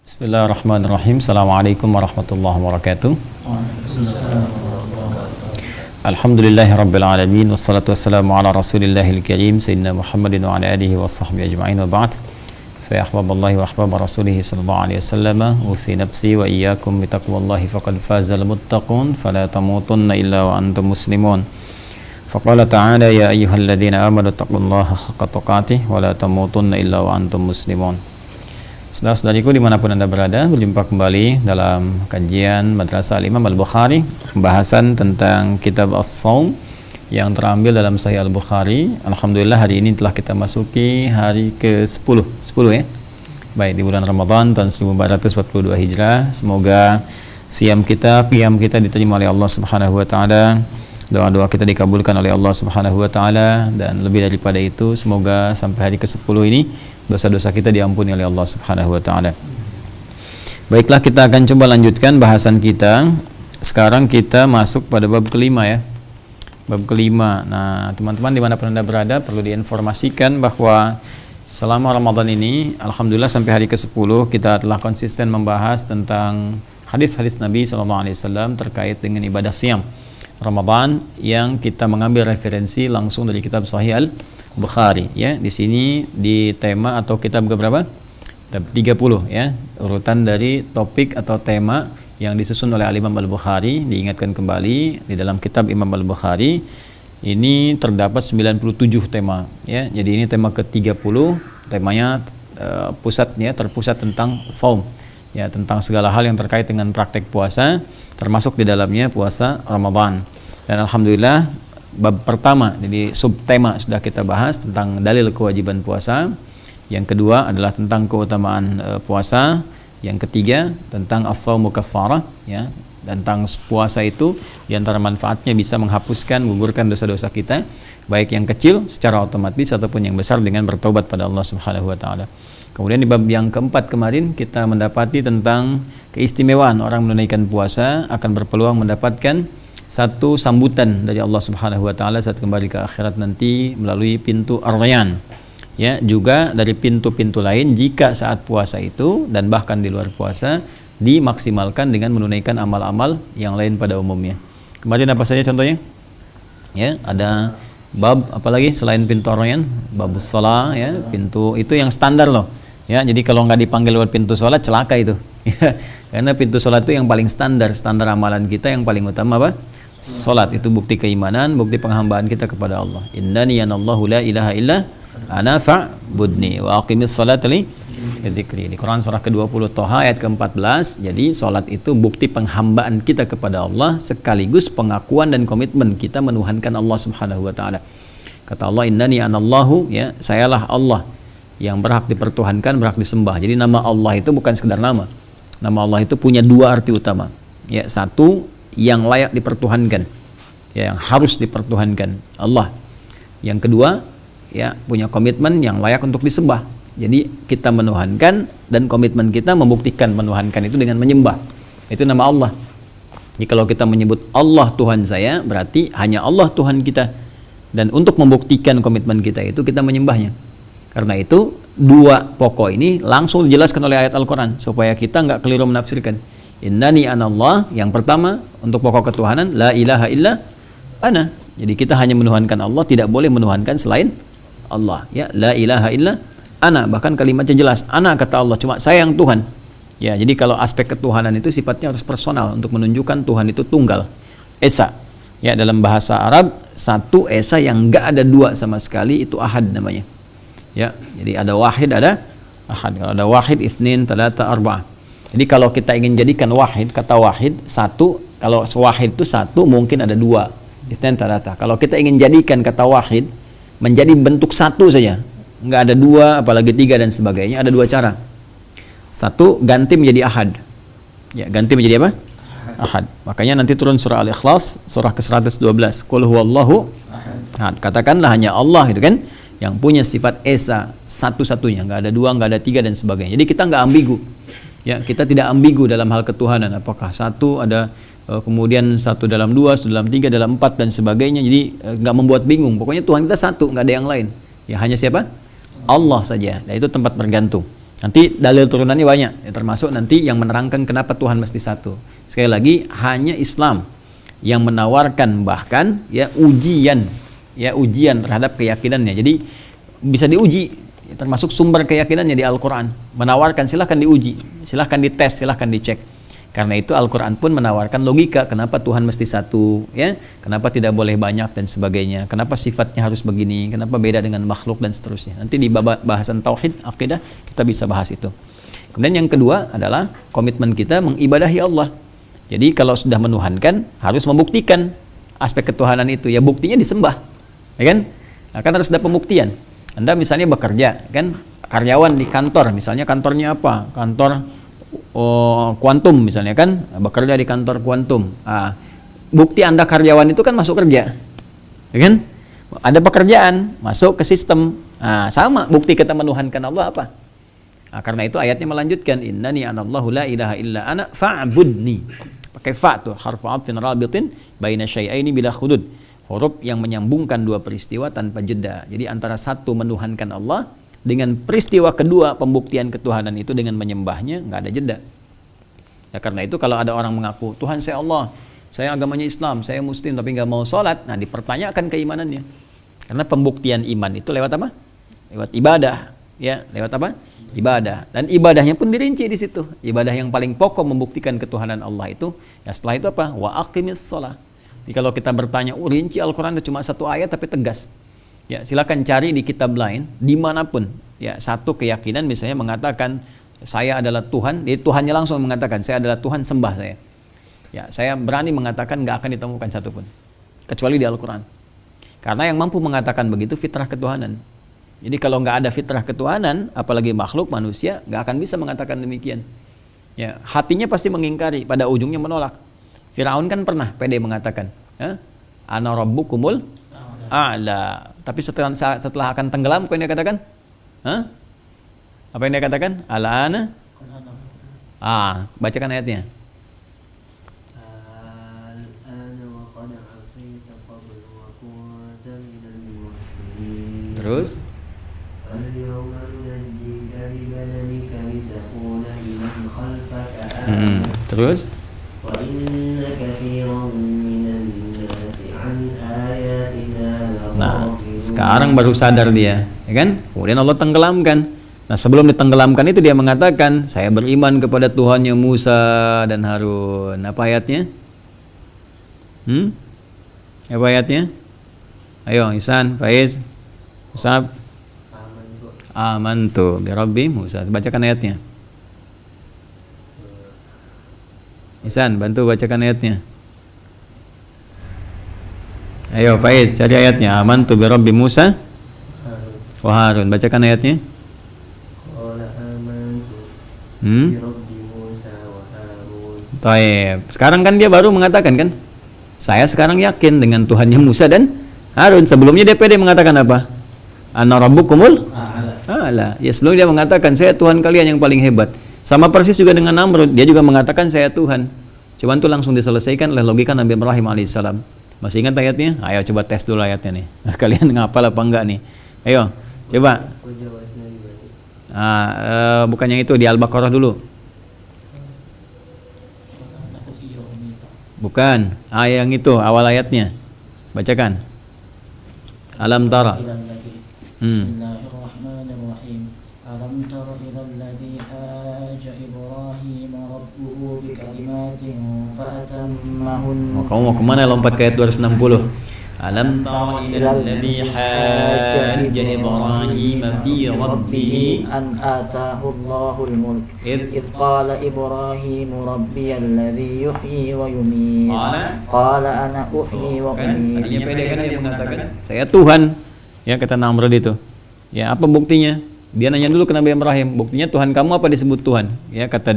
Bismillahirrahmanirrahim. Assalamualaikum warahmatullahi wabarakatuh. Alhamdulillahirabbil alamin wassalatu wassalamu ala rasulillahil karim sayyidina Muhammadin wa ala alihi washabbihi ajma'in wa ba'd. Fa ya ahbaballahi wa ahbab rasulih sallallahu alaihi wasallam, usi nafsi wa iyyakum bi taqwallahi faqad fazal muttaqun fala tamutunna illa wa antum muslimun. Faqala ta'ala ya ayyuhalladzina amanu taqullaha haqqa tuqatih wa la tamutunna illa wa antum muslimun. Saudara-saudariku dimanapun Anda berada, berjumpa kembali dalam kajian Madrasah Al-Imam Al-Bukhari, pembahasan tentang kitab As-Shaum yang terambil dalam Sahih Al-Bukhari. Alhamdulillah hari ini telah kita masuki hari ke-10 ya. Baik, di bulan Ramadan tahun 1442 Hijrah. Semoga qiyam kita diterima oleh Allah Subhanahu wa taala. Doa-doa kita dikabulkan oleh Allah Subhanahu wa taala, dan lebih daripada itu semoga sampai hari ke-10 ini dosa-dosa kita diampuni oleh Allah Subhanahu wa taala. Baiklah, kita akan coba lanjutkan bahasan kita. Sekarang kita masuk pada bab kelima ya. Bab kelima. Nah, teman-teman dimanapun Anda berada perlu diinformasikan bahwa selama Ramadan ini alhamdulillah sampai hari ke-10 kita telah konsisten membahas tentang hadis-hadis Nabi SAW terkait dengan ibadah siam Ramadan yang kita mengambil referensi langsung dari kitab Sahih Al-Bukhari ya. Di sini di tema atau kitab berapa? Kitab 30 ya. Urutan dari topik atau tema yang disusun oleh Al-Imam Al-Bukhari. Diingatkan kembali di dalam kitab Imam Al-Bukhari ini terdapat 97 tema ya. Jadi ini tema ke-30, temanya terpusat tentang shaum ya, tentang segala hal yang terkait dengan praktek puasa, termasuk di dalamnya puasa Ramadan. Dan alhamdulillah bab pertama, jadi subtema sudah kita bahas tentang dalil kewajiban puasa. Yang kedua adalah tentang keutamaan puasa. Yang ketiga tentang as-shaumu kaffarah ya, tentang puasa itu di antara manfaatnya bisa menghapuskan, menggugurkan dosa-dosa kita, baik yang kecil secara otomatis ataupun yang besar dengan bertobat pada Allah Subhanahu wa taala. Kemudian di bab yang keempat kemarin kita mendapati tentang keistimewaan orang menunaikan puasa akan berpeluang mendapatkan satu sambutan dari Allah Subhanahu wa taala saat kembali ke akhirat nanti melalui pintu Ar-Rayyan. Ya, juga dari pintu-pintu lain jika saat puasa itu dan bahkan di luar puasa dimaksimalkan dengan menunaikan amal-amal yang lain pada umumnya. Kemarin apa saja contohnya? Ya, ada bab apalagi selain pintu Ar-Rayyan? Babus shalah ya, pintu itu yang standar loh. Ya, jadi kalau nggak dipanggil lewat pintu sholat celaka itu. Karena pintu sholat itu yang paling standar amalan kita yang paling utama apa? Sholat itu bukti keimanan, bukti penghambaan kita kepada Allah. Innani anallahu la ilaha illa ana fa'budni wa aqimis salata li dzikri. Di Quran surah ke-20 Toha ayat ke-14. Jadi sholat itu bukti penghambaan kita kepada Allah sekaligus pengakuan dan komitmen kita menuhankan Allah Subhanahu wa taala. Kata Allah, innani anallahu ya, sayalah Allah yang berhak dipertuhankan, berhak disembah. Jadi nama Allah itu bukan sekedar nama. Nama Allah itu punya dua arti utama. Ya, satu yang layak dipertuhankan, ya, yang harus dipertuhankan Allah. Yang kedua, ya, punya komitmen yang layak untuk disembah. Jadi kita menuhankan dan komitmen kita membuktikan menuhankan itu dengan menyembah. Itu nama Allah. Jadi kalau kita menyebut Allah Tuhan saya, berarti hanya Allah Tuhan kita. Dan untuk membuktikan komitmen kita itu kita menyembahnya. Karena itu dua pokok ini langsung dijelaskan oleh ayat Al-Quran supaya kita nggak keliru menafsirkan. Innani anallah, yang pertama untuk pokok ketuhanan, la ilaha illa ana. Jadi kita hanya menuhankan Allah, tidak boleh menuhankan selain Allah. Ya, la ilaha illa ana, bahkan kalimatnya jelas, ana kata Allah, cuma saya yang Tuhan. Ya, jadi kalau aspek ketuhanan itu sifatnya harus personal untuk menunjukkan Tuhan itu tunggal, esa. Ya, dalam bahasa Arab satu esa yang nggak ada dua sama sekali itu ahad namanya. Ya, jadi ada wahid, ada ahad. Kalau ada wahid, itsnin, tsalasa, arba'ah. Jadi kalau kita ingin jadikan wahid, kata wahid satu, kalau wahid itu satu mungkin ada dua, itsnin, tsalasa. Kalau kita ingin jadikan kata wahid menjadi bentuk satu saja, nggak ada dua, apalagi tiga dan sebagainya, ada dua cara. Satu, ganti menjadi ahad. Ya, ganti menjadi apa? Ahad. Makanya nanti turun surah Al-Ikhlas, surah ke-112. Qul huwallahu ahad. Katakanlah hanya Allah itu kan yang punya sifat esa, satu-satunya, nggak ada dua, nggak ada tiga dan sebagainya. Jadi kita nggak ambigu, ya, kita tidak ambigu dalam hal ketuhanan. Apakah satu ada kemudian satu dalam dua, satu dalam tiga, dalam empat dan sebagainya. Jadi nggak membuat bingung. Pokoknya Tuhan kita satu, nggak ada yang lain. Ya hanya siapa? Allah saja. Dan itu tempat bergantung. Nanti dalil turunannya banyak, ya, termasuk nanti yang menerangkan kenapa Tuhan mesti satu. Sekali lagi, hanya Islam yang menawarkan bahkan ya ujian terhadap keyakinannya. Jadi bisa diuji, termasuk sumber keyakinannya di Al-Quran. Menawarkan silahkan diuji, silahkan dites, silahkan dicek. Karena itu Al-Quran pun menawarkan logika, kenapa Tuhan mesti satu, ya, kenapa tidak boleh banyak dan sebagainya, kenapa sifatnya harus begini, kenapa beda dengan makhluk dan seterusnya. Nanti di bahasan tauhid, akidah kita bisa bahas itu. Kemudian yang kedua adalah komitmen kita mengibadahi Allah. Jadi kalau sudah menuhankan harus membuktikan aspek ketuhanan itu. Ya buktinya disembah, ya kan? Nah, kan harus ada pembuktian. Anda misalnya bekerja, kan, karyawan di kantor, misalnya kantornya apa? Kantor kuantum misalnya, kan, bekerja di kantor kuantum. Bukti Anda karyawan itu kan masuk kerja, ya kan? Ada pekerjaan, masuk ke sistem. Sama bukti kita menuhankan Allah apa? Karena itu ayatnya melanjutkan, innani anallahu la ilaha illa ana fa'budni. Pakai fa tuh, harfu 'athfin rabitin baina syai'aini bila khudud. Huruf yang menyambungkan dua peristiwa tanpa jeda. Jadi antara satu menuhankan Allah dengan peristiwa kedua pembuktian ketuhanan itu dengan menyembahnya, nggak ada jeda. Ya, karena itu kalau ada orang mengaku Tuhan saya Allah, saya agamanya Islam, saya Muslim tapi nggak mau sholat, nah dipertanyakan keimanannya. Karena pembuktian iman itu lewat apa? Lewat ibadah, ya, lewat apa? Ibadah. Dan ibadahnya pun dirinci di situ. Ibadah yang paling pokok membuktikan ketuhanan Allah itu, ya setelah itu apa? Wa aqimis shalah. Jadi kalau kita bertanya, rinci Al-Quran itu cuma satu ayat tapi tegas. Ya, silakan cari di kitab lain dimanapun. Ya, satu keyakinan misalnya mengatakan saya adalah Tuhan, jadi Tuhannya langsung mengatakan saya adalah Tuhan, sembah saya. Ya, saya berani mengatakan nggak akan ditemukan satupun kecuali di Al-Quran. Karena yang mampu mengatakan begitu fitrah ketuhanan. Jadi kalau nggak ada fitrah ketuhanan, apalagi makhluk manusia nggak akan bisa mengatakan demikian. Ya, hatinya pasti mengingkari, pada ujungnya menolak. Firaun kan pernah pede mengatakan, ana rabbukumul a'la. Tapi setelah akan tenggelam, apa yang dia katakan? Apa yang dia katakan? Al'ana? Bacakan ayatnya. Terus? Terus? Nah, sekarang baru sadar dia, ya kan? Kemudian Allah tenggelamkan. Nah, sebelum ditenggelamkan itu dia mengatakan, saya beriman kepada Tuhannya Musa dan Harun. Apa ayatnya? Apa ayatnya? Ayo, Ihsan, Faiz, Musab. Amantu bi Rabbi Musa. Bacakan ayatnya. Ihsan, bantu bacakan ayatnya. Ayo Faiz, cari ayatnya. Amantu bi Rabbi Musa wa Harun. Bacakan ayatnya. Bi Rabbi Musa wa Harun. Taib. Sekarang kan dia baru mengatakan kan, saya sekarang yakin dengan Tuhannya Musa dan Harun. Sebelumnya dia pede mengatakan apa? Ana rabbukumul a'la. Ya, sebelumnya dia mengatakan saya Tuhan kalian yang paling hebat. Sama persis juga dengan Namrud, dia juga mengatakan saya Tuhan. Cuman itu langsung diselesaikan oleh logika Nabi Ibrahim alaihissalam. Masih ingat ayatnya? Ayo coba tes dulu ayatnya nih. Kalian ngapal apa enggak nih? Ayo, coba. Bukan yang itu, di Al-Baqarah dulu. Bukan, yang itu awal ayatnya. Bacakan. Alam tara. Bismillahirrahmanirrahim. Alam tara ilal ladzi haja Ibrahim rabbuhu bikalimatin fatammahun. Kamu mau kemana? Lompat ke ayat 260. Alam tara ilal ladzi haja Ibrahim fi rabbih an atahu Allahul mulk id qala Ibrahim rabbiyal ladzi yuhyi wa yumiit qala ana uhyi wa umiit. Tadinya pede kan dia mengatakan saya Tuhan. Ya, kata Namrud itu. Ya, apa buktinya? Dia nanya dulu ke Nabi Ibrahim, buktinya Tuhan kamu apa disebut Tuhan? Ya, kata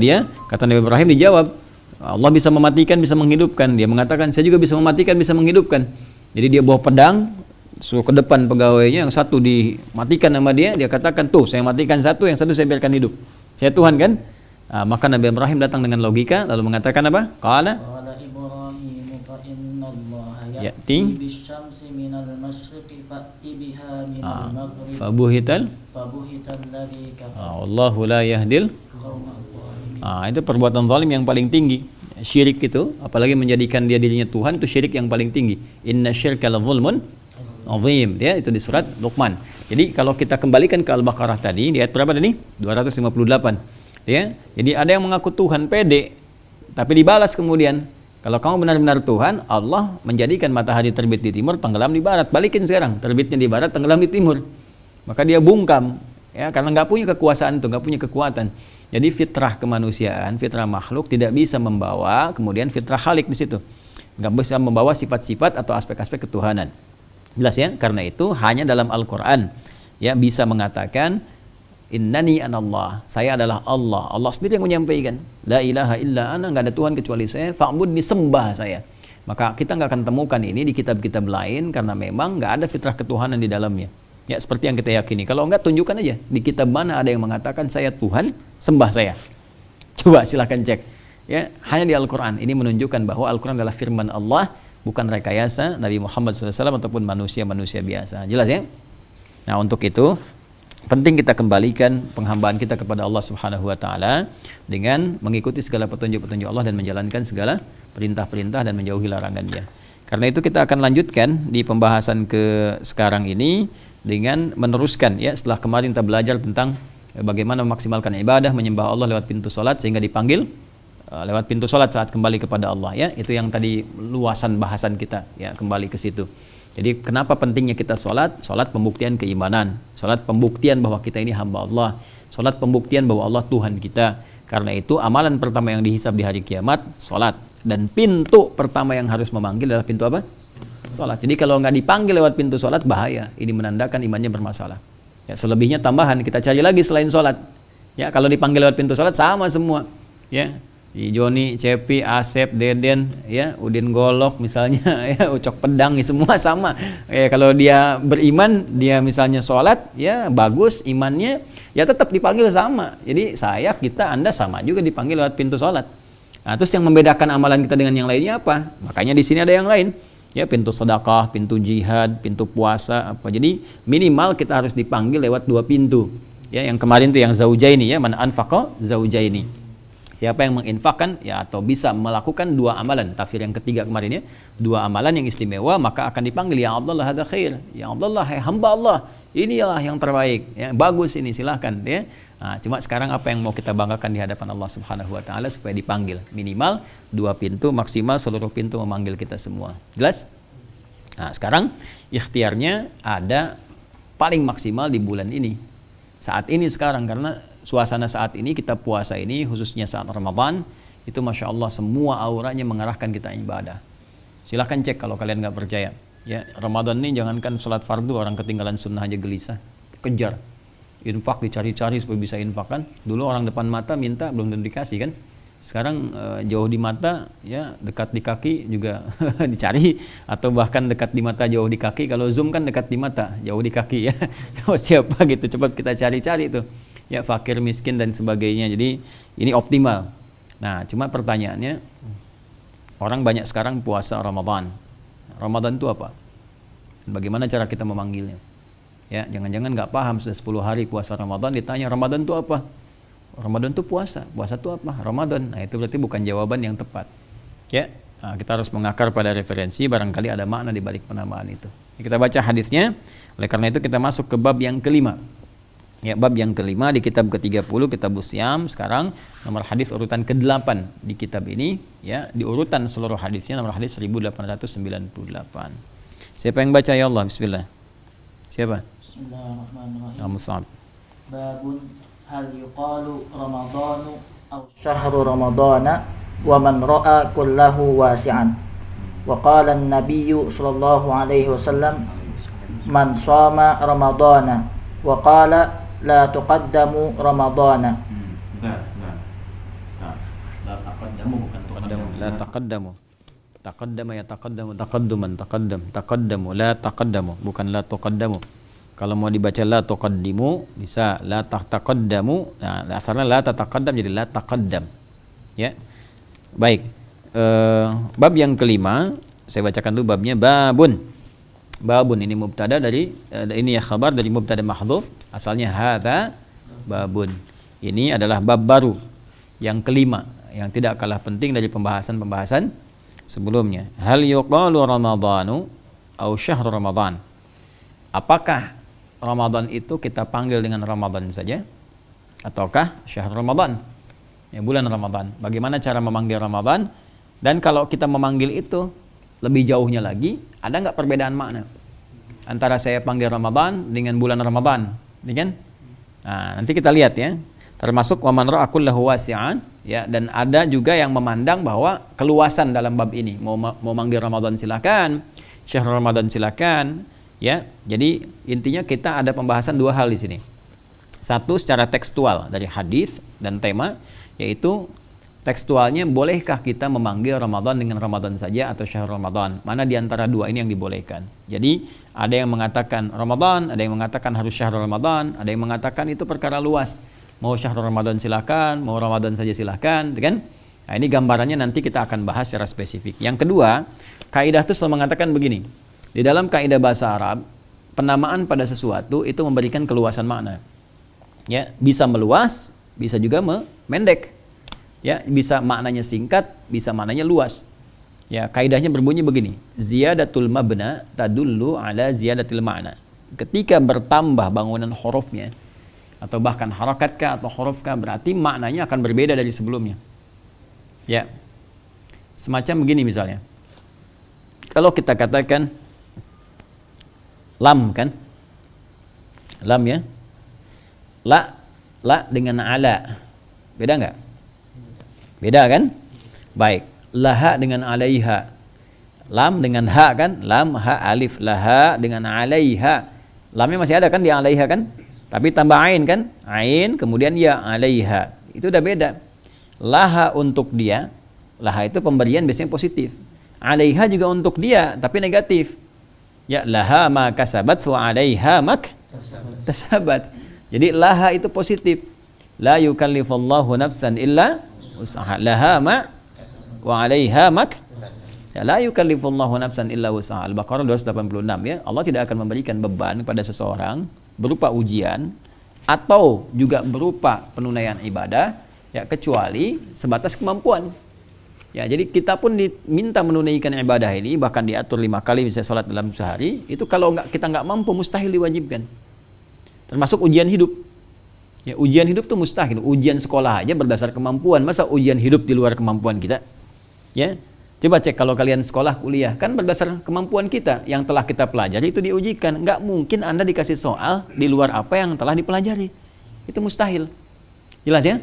Nabi Ibrahim dijawab, Allah bisa mematikan, bisa menghidupkan. Dia mengatakan, saya juga bisa mematikan, bisa menghidupkan. Jadi dia bawa pedang, suruh ke depan pegawainya, yang satu dimatikan sama dia katakan, tuh saya matikan satu, yang satu saya biarkan hidup. Saya Tuhan kan? Maka Nabi Ibrahim datang dengan logika, lalu mengatakan apa? Qala Ya, ting. Bisyamsi minal masyriqi fa'ti biha minal maghrib. Fabuhital. Fabuhital ladzi kafara. Wallahu la yahdil. Itu perbuatan zalim yang paling tinggi. Syirik itu, apalagi menjadikan dia dirinya Tuhan, itu syirik yang paling tinggi. Inna syirka la zulmun azim. Ya, itu di surat Luqman. Jadi kalau kita kembalikan ke Al-Baqarah tadi, di ayat berapa tadi? 258. Ya. Jadi ada yang mengaku Tuhan pede, tapi dibalas kemudian. Kalau kamu benar-benar Tuhan, Allah menjadikan matahari terbit di timur, tenggelam di barat. Balikin sekarang, terbitnya di barat, tenggelam di timur. Maka dia bungkam, ya, karena nggak punya kekuasaan itu, nggak punya kekuatan. Jadi fitrah kemanusiaan, fitrah makhluk tidak bisa membawa kemudian fitrah khalik di situ, nggak bisa membawa sifat-sifat atau aspek-aspek ketuhanan. Jelas ya? Karena itu hanya dalam Al-Quran ya bisa mengatakan innani anallah, saya adalah Allah. Allah sendiri yang menyampaikan la ilaha illa ana, nggak ada Tuhan kecuali saya, fa'bud, disembah saya. Maka kita nggak akan temukan ini di kitab-kitab lain karena memang nggak ada fitrah ketuhanan di dalamnya. Ya, seperti yang kita yakini. Kalau enggak, tunjukkan aja di kitab mana ada yang mengatakan saya Tuhan, sembah saya. Coba silahkan cek. Ya, hanya di Al-Quran. Ini menunjukkan bahwa Al-Quran adalah firman Allah, bukan rekayasa Nabi Muhammad SAW ataupun manusia-manusia biasa. Jelas ya? Nah, untuk itu penting kita kembalikan penghambaan kita kepada Allah Subhanahu wa taala dengan mengikuti segala petunjuk-petunjuk Allah dan menjalankan segala perintah-perintah dan menjauhi larangannya. Karena itu kita akan lanjutkan di pembahasan ke sekarang ini dengan meneruskan ya, setelah kemarin kita belajar tentang bagaimana memaksimalkan ibadah, menyembah Allah lewat pintu salat sehingga dipanggil lewat pintu salat saat kembali kepada Allah ya. Itu yang tadi luasan bahasan kita ya, kembali ke situ. Jadi kenapa pentingnya kita salat? Salat pembuktian keimanan, salat pembuktian bahwa kita ini hamba Allah, salat pembuktian bahwa Allah Tuhan kita. Karena itu amalan pertama yang dihisab di hari kiamat salat, dan pintu pertama yang harus memanggil adalah pintu apa? Salat. Jadi kalau nggak dipanggil lewat pintu salat bahaya. Ini menandakan imannya bermasalah. Ya, selebihnya tambahan kita cari lagi selain salat. Ya, kalau dipanggil lewat pintu salat sama semua. Ya, Joni, Cepi, Asep, Deden, ya, Udin Golok misalnya, ya, Ucok Pedang, ya, semua sama. Ya, kalau dia beriman, dia misalnya salat, ya bagus imannya, ya tetap dipanggil sama. Jadi saya, kita, Anda sama juga dipanggil lewat pintu salat. Nah, terus yang membedakan amalan kita dengan yang lainnya apa? Makanya di sini ada yang lain. Ya, pintu sedekah, pintu jihad, pintu puasa apa. Jadi minimal kita harus dipanggil lewat dua pintu. Ya, yang kemarin itu yang zaujaini ya, man anfaqa zaujaini. Siapa yang menginfakkan ya atau bisa melakukan dua amalan, tafsir yang ketiga kemarin ya, dua amalan yang istimewa, maka akan dipanggil ya Abdullah hadza khair. Ya Abdullah, hai hamba Allah, inilah yang terbaik. Ya, bagus ini, silahkan ya. Nah, cuma sekarang apa yang mau kita banggakan di hadapan Allah Subhanahu wa taala supaya dipanggil? Minimal dua pintu, maksimal seluruh pintu memanggil kita semua. Jelas? Nah, sekarang ikhtiarnya ada paling maksimal di bulan ini. Saat ini sekarang, karena suasana saat ini kita puasa ini khususnya saat Ramadan itu Masya Allah semua auranya mengarahkan kita ibadah. Silahkan cek kalau kalian nggak percaya. Ya, Ramadan ini jangankan sholat fardu, orang ketinggalan sunnah aja gelisah. Kejar. Infak dicari-cari supaya bisa infak kan. Dulu orang depan mata minta belum tentu dikasih kan. Sekarang jauh di mata ya, dekat di kaki juga dicari, atau bahkan dekat di mata jauh di kaki. Kalau Zoom kan dekat di mata jauh di kaki ya. Siapa gitu, cepat kita cari-cari itu ya, fakir miskin dan sebagainya. Jadi ini optimal. Nah, cuma pertanyaannya, orang banyak sekarang puasa Ramadan. Ramadan itu apa? Bagaimana cara kita memanggilnya? Ya, jangan-jangan nggak paham sudah 10 hari puasa Ramadan, ditanya Ramadan itu apa? Ramadan itu puasa. Puasa itu apa? Ramadan. Nah, itu berarti bukan jawaban yang tepat. Ya, nah, kita harus mengakar pada referensi, barangkali ada makna di balik penamaan itu. Kita baca hadisnya. Oleh karena itu kita masuk ke bab yang kelima. Ya, bab yang kelima di kitab ke-30, kitab Usyam. Sekarang nomor hadis urutan ke-8 di kitab ini, ya, di urutan seluruh hadisnya nomor hadis 1898. Siapa yang baca ya Allah? Bismillah. Siapa? Bismillahirrahmanirrahim. Al-Mus'ab. Babun hal yuqalu Ramadanu aw syahru Ramadana wa man ra'a kullahu wasi'an. Wa qala an-nabiy sallallahu alaihi wasallam man shama Ramadana wa qala la tuqaddamu Ramadana. La taqaddamu bukan tuqaddamu. La taqaddamu. Taqaddama ya taqaddamu, taqadduman, taqaddamu, la taqaddamu, bukan la tuqaddamu. Kalau mau dibaca la tuqaddimu bisa la taqaddamu. Nah, asalnya la tataqaddam jadi la taqaddam. Ya. Baik. Bab yang kelima, Saya bacakan dulu babnya. Babun. Babun ini mubtada dari ini ya khabar dari mubtada mahdhuf, asalnya hadza babun. Ini adalah bab baru yang kelima yang tidak kalah penting dari pembahasan-pembahasan sebelumnya. Hal yuqalu ramadhanu au syahr ramadhan. Apakah Ramadan itu kita panggil dengan Ramadan saja ataukah syahr Ramadan? Ya, bulan Ramadan. Bagaimana cara memanggil Ramadan? Dan kalau kita memanggil itu lebih jauhnya lagi, ada nggak perbedaan makna antara saya panggil Ramadan dengan bulan Ramadan, ini kan? Nah, nanti kita lihat ya. Termasuk waman ra'a kullahu wasi'an, ya, dan ada juga yang memandang bahwa keluasan dalam bab ini. Mau manggil Ramadan silakan, syahr Ramadan silakan, ya. Jadi intinya kita ada pembahasan dua hal di sini. Satu secara tekstual dari hadis dan tema, yaitu tekstualnya bolehkah kita memanggil Ramadan dengan Ramadan saja atau syahr Ramadan? Mana di antara dua ini yang dibolehkan? Jadi ada yang mengatakan Ramadan, ada yang mengatakan harus syahr Ramadan, ada yang mengatakan itu perkara luas. Mau syahr Ramadan silakan, mau Ramadan saja silakan, kan? Nah, ini gambarannya nanti kita akan bahas secara spesifik. Yang kedua, kaidah itu selalu mengatakan begini. Di dalam kaidah bahasa Arab, penamaan pada sesuatu itu memberikan keluasan makna. Ya, bisa meluas, bisa juga memendek. Ya, bisa maknanya singkat, bisa maknanya luas. Ya, kaidahnya berbunyi begini. Ziyadatul mabna tadullu ala ziyadatil ma'na. Ketika bertambah bangunan hurufnya atau bahkan harakat kah atau huruf kah, berarti maknanya akan berbeda dari sebelumnya. Ya. Semacam begini misalnya. Kalau kita katakan lam kan? Lam ya. La dengan ala. Beda enggak? Beda kan? Baik. Laha dengan alaiha. Lam dengan ha kan? Lam, ha, alif. Laha dengan alaiha. Lamnya masih ada kan di alaiha kan? Tapi tambah ain kan? Ain kemudian ya alaiha. Itu udah beda. Laha untuk dia. Laha itu pemberian biasanya positif. Alaiha juga untuk dia tapi negatif. Ya laha ma kasabat wa alaiha mak tasabat. Jadi laha itu positif. La yukallifullahu nafsan illa usaha. Laha ma wa alaiha mak. Ya, la yukallifullahu nafsan illa usaha. Al-Baqarah 286 ya. Allah tidak akan memberikan beban kepada seseorang berupa ujian atau juga berupa penunaian ibadah ya kecuali sebatas kemampuan. Ya, jadi kita pun diminta menunaikan ibadah ini, bahkan diatur 5 kali misalnya sholat dalam sehari, itu kalau kita nggak mampu mustahil diwajibkan. Termasuk ujian hidup. Ya, ujian hidup itu mustahil. Ujian sekolah aja berdasar kemampuan, masa ujian hidup di luar kemampuan kita? Ya. Coba cek kalau kalian sekolah, kuliah, kan berdasar kemampuan kita yang telah kita pelajari itu diujikan. Nggak mungkin Anda dikasih soal di luar apa yang telah dipelajari. Itu mustahil. Jelas ya?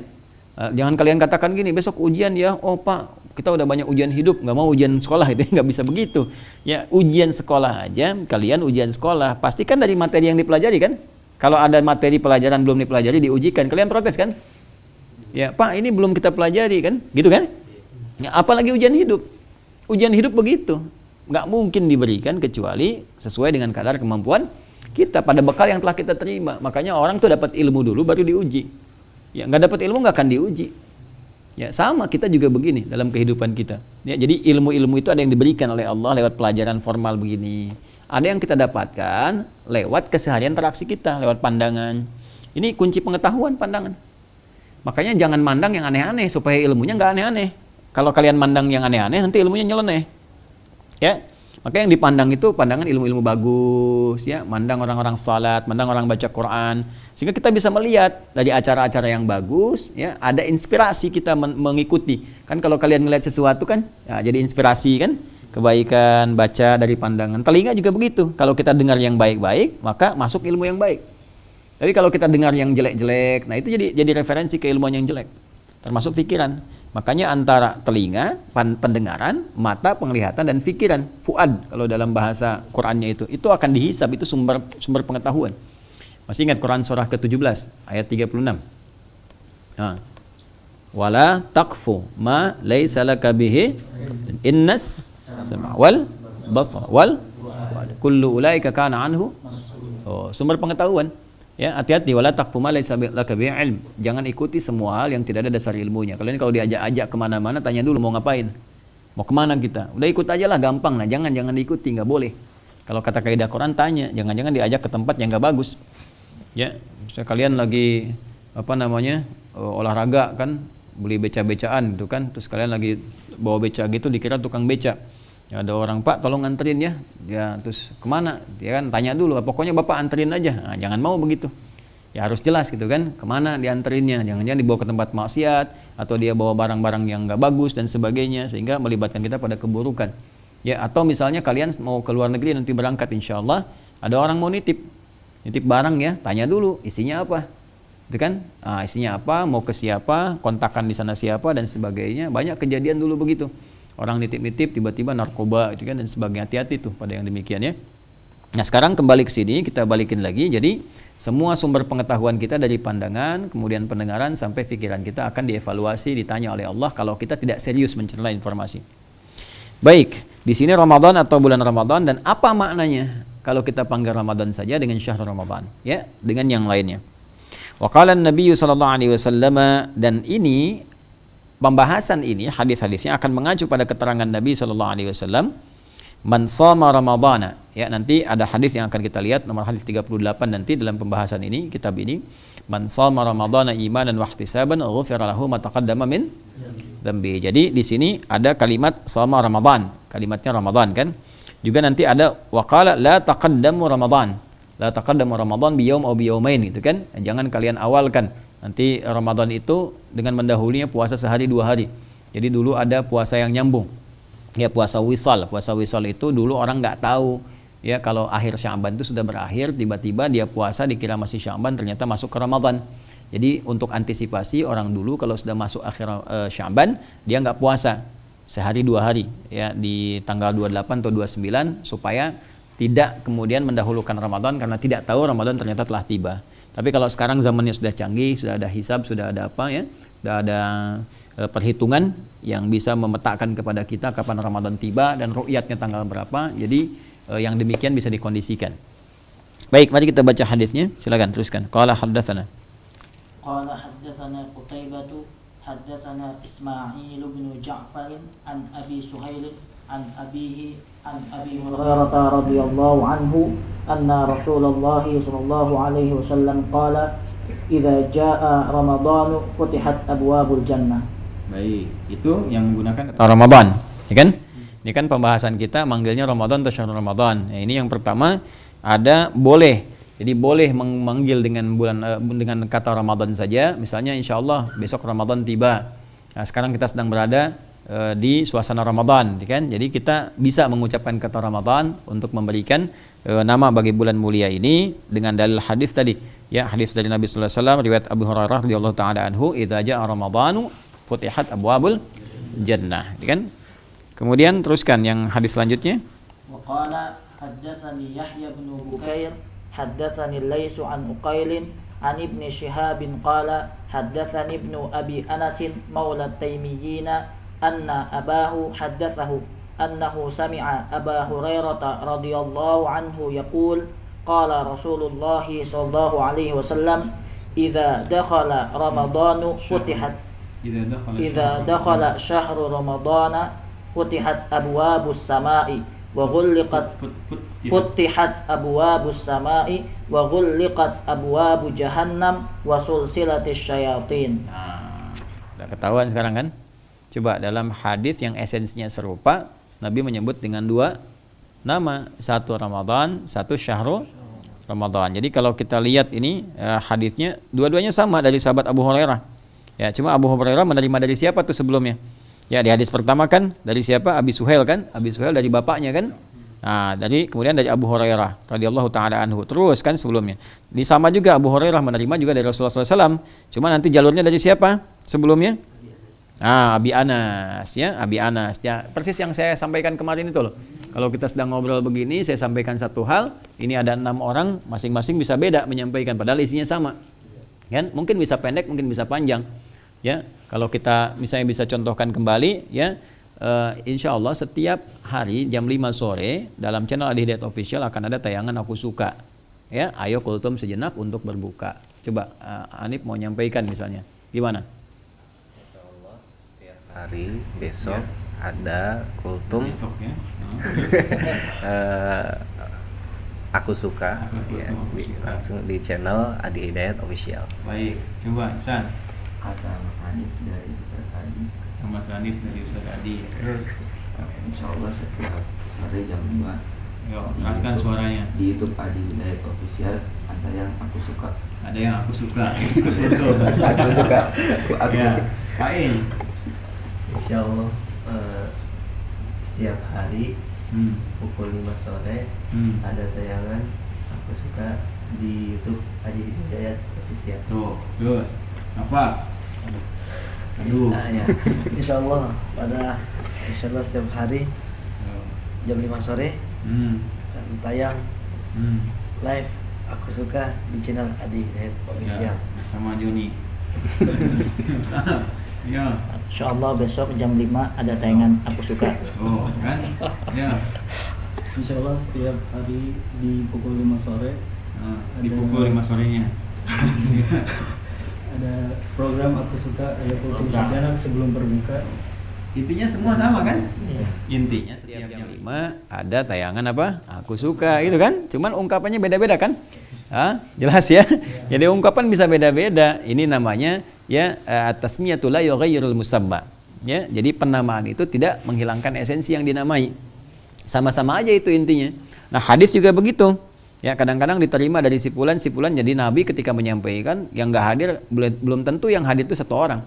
Jangan kalian katakan gini, besok ujian ya, oh Pak, kita udah banyak ujian hidup, nggak mau ujian sekolah, itu nggak bisa begitu. Ya, ujian sekolah aja, kalian ujian sekolah, pastikan dari materi yang dipelajari kan? Kalau ada materi pelajaran belum dipelajari, diujikan, kalian protes kan? Ya, Pak, ini belum kita pelajari kan? Gitu kan? Ya, apalagi ujian hidup. Ujian hidup begitu, nggak mungkin diberikan kecuali sesuai dengan kadar kemampuan kita pada bekal yang telah kita terima. Makanya orang tuh dapat ilmu dulu baru diuji. Ya, nggak dapat ilmu nggak akan diuji. Ya, sama kita juga begini dalam kehidupan kita. Ya, jadi ilmu-ilmu itu ada yang diberikan oleh Allah lewat pelajaran formal begini. Ada yang kita dapatkan lewat keseharian interaksi kita, lewat pandangan. Ini kunci pengetahuan, pandangan. Makanya jangan mandang yang aneh-aneh supaya ilmunya nggak aneh-aneh. Kalau kalian mandang yang aneh-aneh, nanti ilmunya nyeleneh. Ya, makanya yang dipandang itu pandangan ilmu-ilmu bagus, ya, mandang orang-orang salat, mandang orang baca Quran, sehingga kita bisa melihat dari acara-acara yang bagus, ya, ada inspirasi kita mengikuti. Kan kalau kalian melihat sesuatu kan, ya, jadi inspirasi kan, kebaikan, baca dari pandangan. Telinga juga begitu. Kalau kita dengar yang baik-baik, maka masuk ilmu yang baik. Tapi kalau kita dengar yang jelek-jelek, nah itu jadi referensi keilmuan yang jelek. Termasuk pikiran. Makanya antara telinga, pendengaran, mata, penglihatan, dan pikiran, fuad kalau dalam bahasa Qur'annya itu akan dihisab, itu sumber pengetahuan. Masih ingat Quran surah ke-17 ayat 36. Wala taqfu ma laysa laka bihi innas sam'a wal basar wal kullu ulaika kana anhu. Sumber pengetahuan. Ya, hati-hati, wala taqfu ma laysa laka bihi ilm. Jangan ikuti semua hal yang tidak ada dasar ilmunya. Kalian kalau diajak-ajak kemana-mana, tanya dulu mau ngapain. mau kemana kita? Udah ikut aja lah, gampang. Nah jangan diikuti, nggak boleh. Kalau kata kaidah Quran, tanya, jangan diajak ke tempat yang nggak bagus. Ya, misalnya kalian lagi olahraga kan, beli beca-becaan gitu kan, terus kalian lagi bawa beca gitu, dikira tukang beca. Ya, ada orang, Pak tolong anterin ya terus kemana? Dia kan tanya dulu, pokoknya Bapak anterin aja. Nah, jangan mau begitu. Ya harus jelas gitu kan, kemana dianterinnya, jangan dibawa ke tempat maksiat, atau dia bawa barang-barang yang nggak bagus dan sebagainya, sehingga melibatkan kita pada keburukan. Ya, atau misalnya kalian mau ke luar negeri nanti berangkat insya Allah, ada orang mau nitip barang ya, tanya dulu isinya apa, itu kan, isinya apa, mau ke siapa, kontakkan di sana siapa dan sebagainya. Banyak kejadian dulu begitu, orang nitip tiba-tiba narkoba itu kan dan sebagainya. Hati-hati tuh pada yang demikian ya. Nah sekarang kembali ke sini, kita balikin lagi. Jadi semua sumber pengetahuan kita dari pandangan, kemudian pendengaran sampai pikiran kita akan dievaluasi, ditanya oleh Allah kalau kita tidak serius mencerna informasi. Baik, di sini Ramadan atau bulan Ramadan, dan apa maknanya kalau kita panggil Ramadan saja dengan syahrul Ramadan, ya, dengan yang lainnya. Wa qala an-nabiy sallallahu alaihi wasallam, dan ini pembahasan ini hadis-hadisnya akan mengacu pada keterangan Nabi sallallahu alaihi wasallam, man shama ramadhana. Ya, nanti ada hadis yang akan kita lihat, nomor hadis 38 nanti dalam pembahasan ini, kitab ini. Man shama ramadhana imanan wa ihtisaban ghufira lahu ma taqaddama min dzambi. Jadi di sini ada kalimat shama Ramadan, kalimatnya Ramadan kan. Juga nanti ada waqala la taqaddamu Ramadan. La taqaddamu Ramadan biyaum aw biyaumain gitu kan. Jangan kalian awalkan nanti Ramadan itu dengan mendahulunya puasa sehari 2 hari. Jadi dulu ada puasa yang nyambung. Ya, puasa wisal. Puasa wisal itu dulu orang nggak tahu ya kalau akhir Sya'ban itu sudah berakhir, tiba-tiba dia puasa dikira masih Sya'ban, ternyata masuk ke Ramadan. Jadi untuk antisipasi orang dulu kalau sudah masuk akhir Sya'ban dia nggak puasa sehari 2 hari ya, di tanggal 28 atau 29 supaya tidak kemudian mendahulukan Ramadan karena tidak tahu Ramadan ternyata telah tiba. Tapi kalau sekarang zamannya sudah canggih, sudah ada hisab, sudah ada apa ya, sudah ada perhitungan yang bisa memetakan kepada kita kapan Ramadan tiba dan ru'yatnya tanggal berapa. Jadi yang demikian bisa dikondisikan. Baik, mari kita baca hadisnya. Silakan teruskan. Qala haddatsana. Qala haddatsana Qutaibah haddatsana Ismail bin Ja'far an Abi Suhail an abihi an Abi Hurairah radhiyallahu anhu anna Rasulullah sallallahu alaihi wasallam qala idza jaa Ramadan futihat abwabul jannah. Baik, itu yang menggunakan kata Ramadan, ya kan? Ini kan pembahasan kita manggilnya Ramadan atau syahrul Ramadan. Nah, ini yang pertama ada boleh. Jadi boleh memanggil dengan dengan kata Ramadan saja. Misalnya insya Allah besok Ramadan tiba. Nah, sekarang kita sedang berada di suasana Ramadan, kan? Jadi kita bisa mengucapkan kata Ramadan untuk memberikan nama bagi bulan mulia ini dengan dalil hadis tadi. Ya, hadis dari Nabi sallallahu alaihi wasallam riwayat Abu Hurairah radhiyallahu taala anhu, "Idza jaa Ramadhanu futihat abwabul jannah." Kan? Kemudian teruskan yang hadis selanjutnya. Wa qala haddatsani Yahya bin Bukair haddatsani Laits an Uqail an Ibn Shihab qala haddatsani Ibnu Abi Anas maula Taymiyyin anna abahu haddatsahu annahu sami'a Aba Hurairah radhiyallahu anhu yaqul qala Rasulullah sallallahu alaihi wasallam idza dakhala Ramadhanu futihat idza dakhala syahru Ramadhana futihat abwabus samai wa ghulliqat futihat abwabus samai wa ghulliqat abwabu jahannam wa sulsilatis syayatin. Udah ketahuan sekarang kan? Coba dalam hadis yang esensinya serupa, Nabi menyebut dengan 2 nama, satu Ramadan, satu syahrul Ramadan. Jadi kalau kita lihat ini hadisnya dua-duanya sama dari sahabat Abu Hurairah. Ya, cuma Abu Hurairah menerima dari siapa tuh sebelumnya? Ya, di hadis pertama kan dari siapa? Abi Suhail kan? Abi Suhail dari bapaknya kan? Nah, kemudian dari Abu Hurairah radhiyallahu taala anhu. Terus kan sebelumnya. Di sama juga Abu Hurairah menerima juga dari Rasulullah SAW. Cuma nanti jalurnya dari siapa sebelumnya? Abi Anas ya, Abi Anas. Ya, persis yang saya sampaikan kemarin itu loh. Kalau kita sedang ngobrol begini, saya sampaikan satu hal, ini ada 6 orang, masing-masing bisa beda menyampaikan padahal isinya sama. Kan? Mungkin bisa pendek, mungkin bisa panjang. Ya, kalau kita misalnya bisa contohkan kembali ya, insya Allah setiap hari jam 5 sore dalam channel Adi Hidayat Official akan ada tayangan Aku Suka. Ya, ayo kultum sejenak untuk berbuka. Coba Anip mau nyampaikan misalnya. Gimana? Insya Allah setiap hari besok ada kultum. Besok ya. Aku suka ya, langsung di channel Adi Hidayat Official. Baik, coba Ustaz. Kata Mas Hanif dari Ustaz tadi, Mas Hanif dari Ustaz Adi. Terus insya Allah setiap sore jam 5 yuk, keraskan suaranya. di YouTube Adi Hidayat Official ada yang aku suka. Ada yang aku suka. Aku suka. Aku Ya, suka. Kain. Insya Allah setiap hari pukul 5 sore ada tayangan Aku Suka di YouTube Adi Hidayat Official. Tuh, terus apa? Aduh. Nah, ya. Insya Allah setiap hari jam 5 sore akan tayang live Aku Suka di channel Adi Hidayat Official. Ya, sama Joni. Ya. Insyaallah besok jam 5 ada tayangan Aku Suka. Oh, kan? Ya. Insya Allah setiap hari di pukul 5 sore Di pukul 5 sorenya. ada program Aku Suka, ada kultum Program. sejarah sebelum berbuka. Intinya semua sama kan? Iya. Intinya setiap jam 5 ada tayangan apa? Aku Suka gitu kan? Cuman ungkapannya beda-beda kan? Jelas ya? Jadi ungkapan bisa beda-beda. Ini namanya ya at-tasmiyatu la yughayyirul musamma. Ya, jadi penamaan itu tidak menghilangkan esensi yang dinamai. Sama-sama aja itu intinya. Nah, hadis juga begitu. Ya, kadang-kadang diterima dari sipulan jadi nabi ketika menyampaikan, yang enggak hadir belum tentu yang hadir itu satu orang.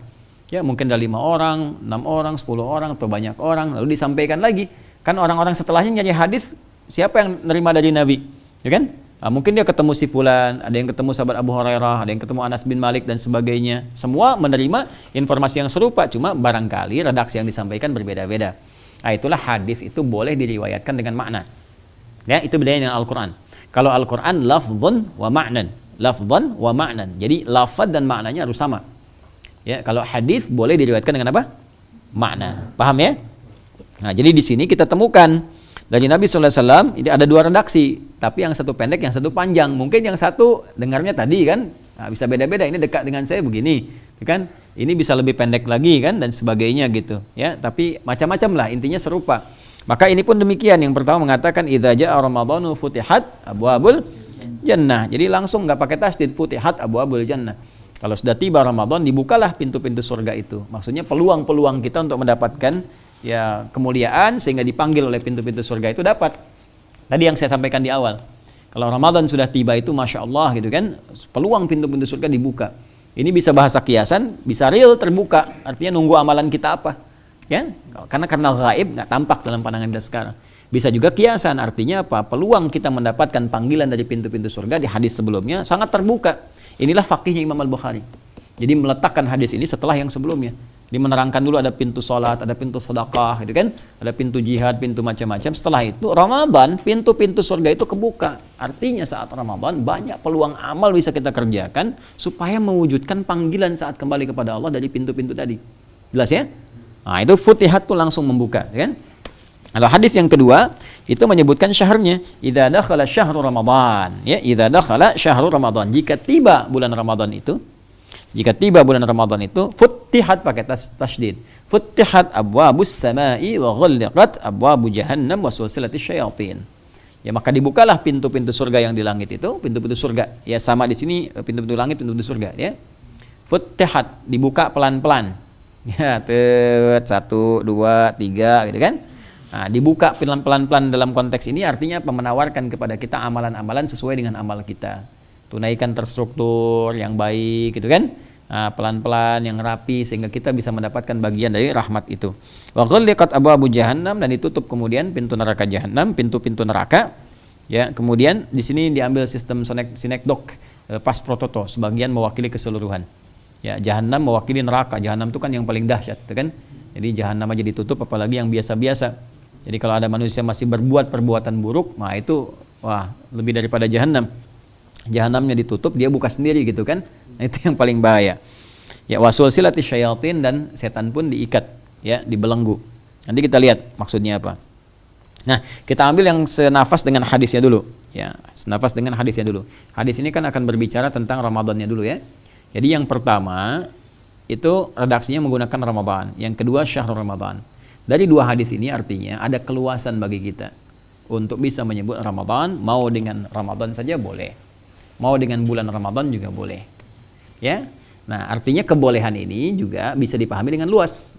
Ya, mungkin ada 5 orang, 6 orang, 10 orang atau banyak orang, lalu disampaikan lagi. Kan orang-orang setelahnya nyanyi hadis, siapa yang nerima dari nabi? Ya kan? Mungkin dia ketemu si fulan, ada yang ketemu sahabat Abu Hurairah, ada yang ketemu Anas bin Malik dan sebagainya. Semua menerima informasi yang serupa, cuma barangkali redaksi yang disampaikan berbeda-beda. Nah, itulah hadis itu boleh diriwayatkan dengan makna. Ya, itu bedanya dengan Al-Qur'an. Kalau Al-Qur'an lafdhun wa ma'nan. Lafdhun wa ma'nan. Jadi lafaz dan maknanya harus sama. Ya, kalau hadis boleh diriwayatkan dengan apa? Makna. Paham ya? Nah, jadi di sini kita temukan dari Nabi SAW ini ada 2 redaksi, tapi yang satu pendek, yang satu panjang. Mungkin yang satu dengarnya tadi kan, bisa beda-beda. Ini dekat dengan saya begini, kan? Ini bisa lebih pendek lagi kan, dan sebagainya gitu. Ya, tapi macam-macam lah. Intinya serupa. Maka ini pun demikian. Yang pertama mengatakan idza jaa ramadhanu futihat abwabul jannah. Jadi langsung nggak pakai tasdid, futihat abwabul jannah. Kalau sudah tiba Ramadan, dibukalah pintu-pintu surga itu. Maksudnya peluang-peluang kita untuk mendapatkan ya kemuliaan sehingga dipanggil oleh pintu-pintu surga itu dapat. Tadi yang saya sampaikan di awal. Kalau Ramadan sudah tiba itu Masya Allah gitu kan, peluang pintu-pintu surga dibuka. Ini bisa bahasa kiasan, bisa real terbuka. Artinya nunggu amalan kita apa. Ya, karena gaib nggak tampak dalam pandangan kita sekarang. Bisa juga kiasan, artinya apa? Peluang kita mendapatkan panggilan dari pintu-pintu surga di hadis sebelumnya sangat terbuka. Inilah fakihnya Imam Al-Bukhari. Jadi meletakkan hadis ini setelah yang sebelumnya. Dia menerangkan dulu ada pintu sholat, ada pintu sedekah, gitu kan? Ada pintu jihad, pintu macam-macam. Setelah itu Ramadan, pintu-pintu surga itu kebuka. Artinya saat Ramadan banyak peluang amal bisa kita kerjakan supaya mewujudkan panggilan saat kembali kepada Allah dari pintu-pintu tadi. Jelas ya? Nah, itu futihat tuh langsung membuka, kan? Kalau hadis yang kedua itu menyebutkan syahrnya, idza dakhala syahru Ramadan, ya, idza dakhala syahru Ramadan. Jika tiba bulan Ramadan itu, futihat pakai tasydid. Futihat abwabus samai wa ghulqat abwabu jahannam wa sulsilatis syayatin. Ya, maka dibukalah pintu-pintu surga yang di langit itu, pintu-pintu surga. Ya, sama di sini pintu-pintu langit, pintu-pintu surga, ya. Futihat, dibuka pelan-pelan. Ya, 1 2 3 gitu kan. Nah, dibuka pelan-pelan dalam konteks ini artinya apa? Menawarkan kepada kita amalan-amalan sesuai dengan amal kita. Tunaikan terstruktur yang baik gitu kan. Nah, pelan-pelan yang rapi sehingga kita bisa mendapatkan bagian dari rahmat itu. Wa ghulqat abwabu jahannam, dan ditutup kemudian pintu neraka jahanam, pintu-pintu neraka. Ya, kemudian di sini diambil sistem sinekdok pas prototo, sebagian mewakili keseluruhan. Ya, jahanam mewakili neraka. Jahanam itu kan yang paling dahsyat, kan? Jadi jahanam aja ditutup, apalagi yang biasa-biasa. Jadi kalau ada manusia masih berbuat perbuatan buruk, nah itu lebih daripada jahanam. Jahanamnya ditutup, dia buka sendiri gitu kan. Nah, itu yang paling bahaya. Ya, wasulsilatis syayatin, dan setan pun diikat, ya, dibelenggu. Nanti kita lihat maksudnya apa. Nah, kita ambil yang senafas dengan hadisnya dulu. Ya, senafas dengan hadisnya dulu. Hadis ini kan akan berbicara tentang Ramadannya dulu ya. Jadi yang pertama itu redaksinya menggunakan Ramadan. Yang kedua syahrul Ramadan. Dari dua hadis ini artinya ada keluasan bagi kita untuk bisa menyebut Ramadan, mau dengan Ramadan saja boleh, mau dengan bulan Ramadan juga boleh. Ya, nah artinya kebolehan ini juga bisa dipahami dengan luas.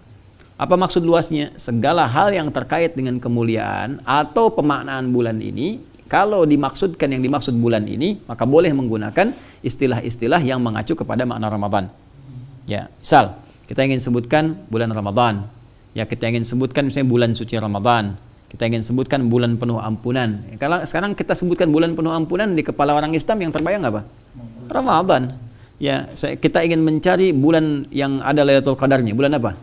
Apa maksud luasnya? Segala hal yang terkait dengan kemuliaan atau pemaknaan bulan ini, kalau dimaksudkan yang dimaksud bulan ini, maka boleh menggunakan istilah-istilah yang mengacu kepada makna Ramadan. Ya, misal kita ingin sebutkan bulan Ramadan, ya kita ingin sebutkan misalnya bulan suci Ramadan, kita ingin sebutkan bulan penuh ampunan. Kalau sekarang kita sebutkan bulan penuh ampunan, di kepala orang Islam yang terbayang apa? Ramadan. Ya, kita ingin mencari bulan yang ada Lailatul Qadarnya, bulan apa?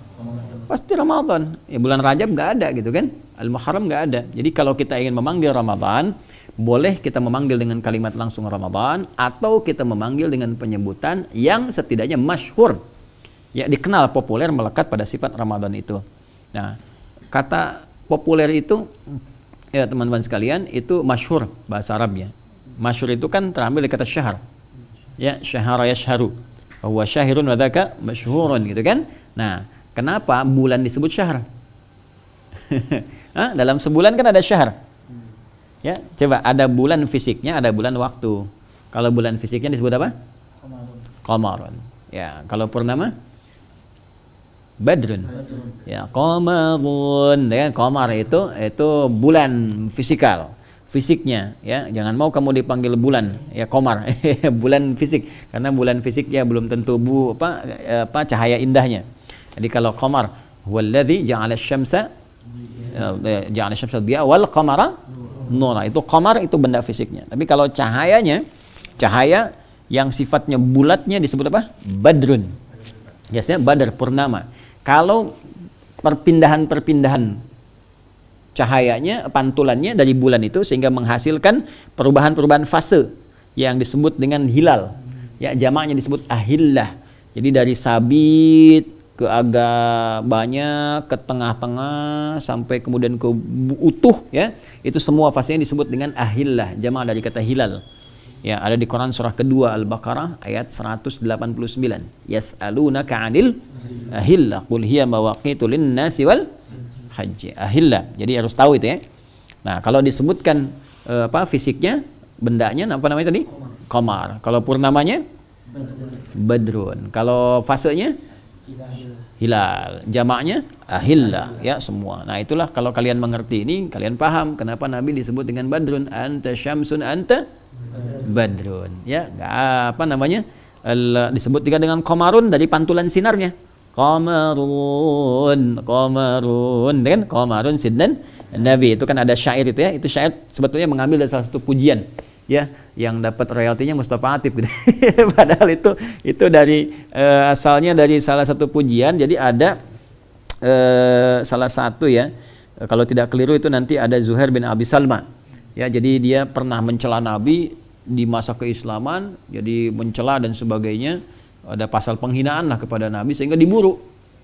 Pasti Ramadan. Ya, bulan Rajab nggak ada gitu kan? Al-Muharram nggak ada. Jadi kalau kita ingin memanggil Ramadan, boleh kita memanggil dengan kalimat langsung Ramadan, atau kita memanggil dengan penyebutan yang setidaknya masyhur, ya dikenal, populer, melekat pada sifat Ramadan itu. Nah, kata populer itu, ya teman-teman sekalian, itu masyhur bahasa Arabnya. Masyhur itu kan terambil dari kata syahr. Ya, syahara yashharu. Wa syahirun wa dzaka masyhurun gitu kan. Nah, kenapa bulan disebut syahr? Dalam sebulan kan ada syahr. Ya, coba ada bulan fisiknya, ada bulan waktu. Kalau bulan fisiknya disebut apa? Qamarun. Ya, kalau purnama Badrun. Ya, qamarun. Ya, qamar itu bulan fisikal. Fisiknya, ya, jangan mau kamu dipanggil bulan, ya qamar. Bulan fisik, karena bulan fisik ya belum tentu cahaya indahnya. Jadi kalau qamar, huwallazi ja'ala asy-syamsa diya wal qamara nura. Itu qamar itu benda fisiknya. Tapi kalau cahayanya, cahaya yang sifatnya bulatnya disebut apa? Badrun. Biasanya badar, purnama. Kalau perpindahan-perpindahan cahayanya, pantulannya dari bulan itu sehingga menghasilkan perubahan-perubahan fase yang disebut dengan hilal. Ya, jamaknya disebut ahillah. Jadi dari sabit ke agak banyak, ke tengah-tengah, sampai kemudian ke utuh, ya. Itu semua fasenya disebut dengan ahillah, jamak dari kata hilal. Ya, ada di Quran surah kedua Al-Baqarah ayat 189. Yas'alunaka 'anil ahillah qul hiya mawaqitu lin-nasi wal hajj. Ahillah. Jadi harus tahu itu ya. Nah, kalau disebutkan fisiknya, bendanya apa namanya tadi? Qamar. Kalau purnamanya Badrun. Kalau fasenya hilal. Jamaknya ahillah, ya semua. Nah, itulah kalau kalian mengerti ini, kalian paham kenapa Nabi disebut dengan Badrun. Anta syamsun anta Badrun, ya, disebut juga dengan qamarun dari pantulan sinarnya. Qamarun, kan? Qamarun sidnan Nabi, itu kan ada syair itu ya. Itu syair sebetulnya mengambil dari salah satu pujian, ya, yang dapat royaltinya Mustafa Atif gitu. Padahal itu dari asalnya dari salah satu pujian. Jadi ada salah satu, ya, kalau tidak keliru itu nanti ada Zuhair bin Abi Salma. Ya, jadi dia pernah mencela Nabi di masa keislaman, jadi mencela dan sebagainya, ada pasal penghinaan lah kepada Nabi sehingga diburu.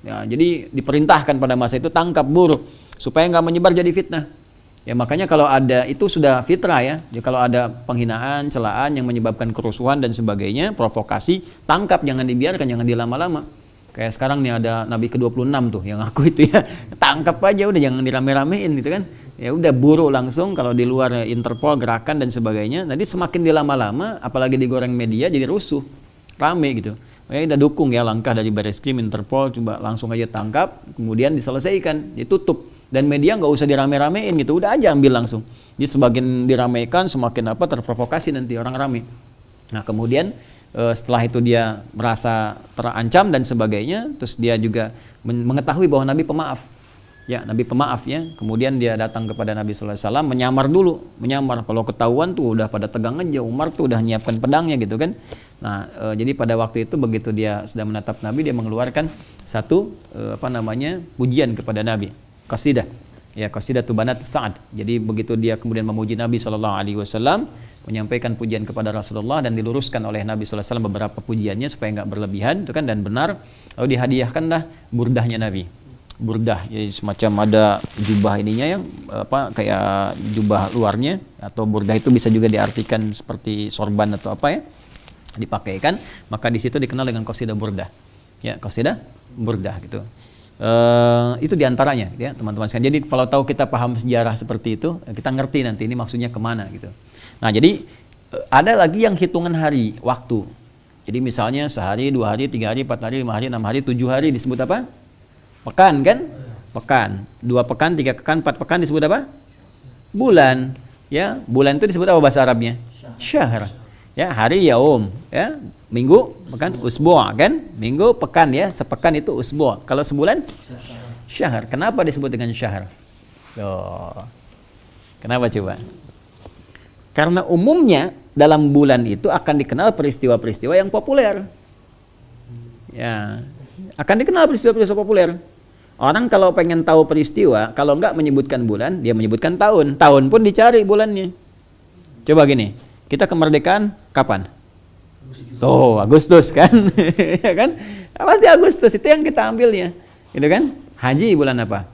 Ya, jadi diperintahkan pada masa itu tangkap buru supaya nggak menyebar jadi fitnah. Ya, makanya kalau ada itu sudah fitrah ya. Jadi kalau ada penghinaan, celaan yang menyebabkan kerusuhan dan sebagainya, provokasi, tangkap, jangan dibiarkan, jangan dilama-lama. Kayak sekarang nih ada Nabi ke-26 tuh yang aku itu ya, tangkap aja udah, jangan dirame-ramein gitu kan. Ya udah, buru langsung. Kalau di luar Interpol gerakan dan sebagainya. Nanti semakin dilama-lama, apalagi digoreng media, jadi rusuh, rame gitu. Makanya kita dukung ya langkah dari Bareskrim, Interpol, coba langsung aja tangkap, kemudian diselesaikan, ditutup. Dan media nggak usah dirame-ramein gitu, udah aja ambil langsung. Jadi semakin diramaikan, semakin terprovokasi nanti orang rame. Nah, kemudian setelah itu dia merasa terancam dan sebagainya, terus dia juga mengetahui bahwa Nabi pemaaf. Ya, Nabi pemaaf ya. Kemudian dia datang kepada Nabi sallallahu alaihi wasallam, menyamar. Kalau ketahuan tuh udah pada tegang aja, Umar tuh udah nyiapkan pedangnya gitu kan. Nah, jadi pada waktu itu begitu dia sudah menatap Nabi, dia mengeluarkan satu pujian kepada Nabi, qasidah. Ya, qasidah Banat Sa'ad. Jadi begitu dia kemudian memuji Nabi sallallahu alaihi wasallam, menyampaikan pujian kepada Rasulullah, dan diluruskan oleh Nabi sallallahu alaihi wasallam beberapa pujiannya supaya enggak berlebihan, itu kan, dan benar. Lalu dihadiahkanlah burdahnya Nabi. Burdah, jadi semacam ada jubah ininya yang kayak jubah luarnya, atau burdah itu bisa juga diartikan seperti sorban atau apa ya, dipakaikan. Maka di situ dikenal dengan qasidah burdah. Ya, qasidah burdah gitu. Itu diantaranya, ya teman-teman sekalian. Jadi kalau tahu kita paham sejarah seperti itu, kita ngerti nanti ini maksudnya kemana gitu. Nah jadi ada lagi yang hitungan hari, waktu. Jadi misalnya sehari, 2 hari, 3 hari, 4 hari, 5 hari, 6 hari, 7 hari disebut apa? Pekan kan? Pekan. 2 pekan, 3 pekan, 4 pekan disebut apa? Bulan. Ya, bulan itu disebut apa bahasa Arabnya? Syahr. Ya, hari yaum, ya. Minggu, pekan, usbu' kan? Minggu, pekan ya. Sepekan itu usbu'. Kalau sebulan? Syahr. Kenapa disebut dengan syahr? Kenapa coba? Karena umumnya dalam bulan itu akan dikenal peristiwa-peristiwa yang populer. Ya, akan dikenal peristiwa-peristiwa populer. Orang kalau pengen tahu peristiwa, kalau enggak menyebutkan bulan, dia menyebutkan tahun. Tahun pun dicari bulannya. Coba gini, kita kemerdekaan kapan? Tuh, Agustus kan? Ya kan? Pasti Agustus, itu yang kita ambilnya. Gitu kan? Haji bulan apa?